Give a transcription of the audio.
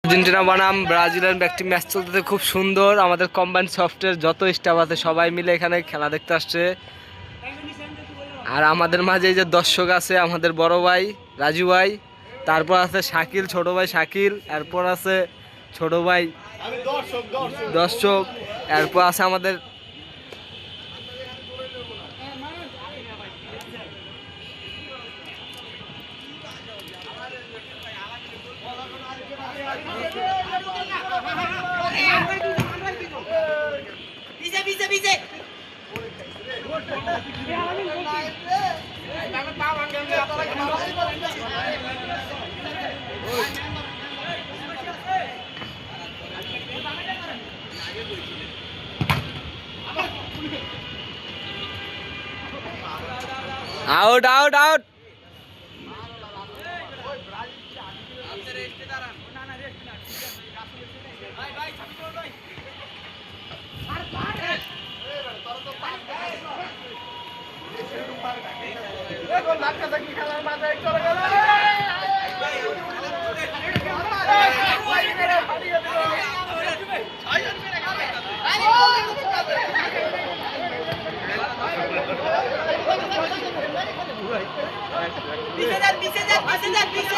Argentina বনাম ব্রাজিলের একটি ম্যাচ চলতেছে, খুব সুন্দর। আমাদের কম্বাইন্ড সফটওয়্যার যত স্টাফ আছে সবাই মিলে এখানে খেলা দেখতে আসছে। আর আমাদের মাঝে এই যে দর্শক আছে, আমাদের বড় ভাই রাজু ভাই, তারপর আছে শাকিল, ছোট ভাই শাকিল, এরপর আছে ছোট ভাই দর্শক, এরপর আছে আমাদের আউট আউট আউট। Bize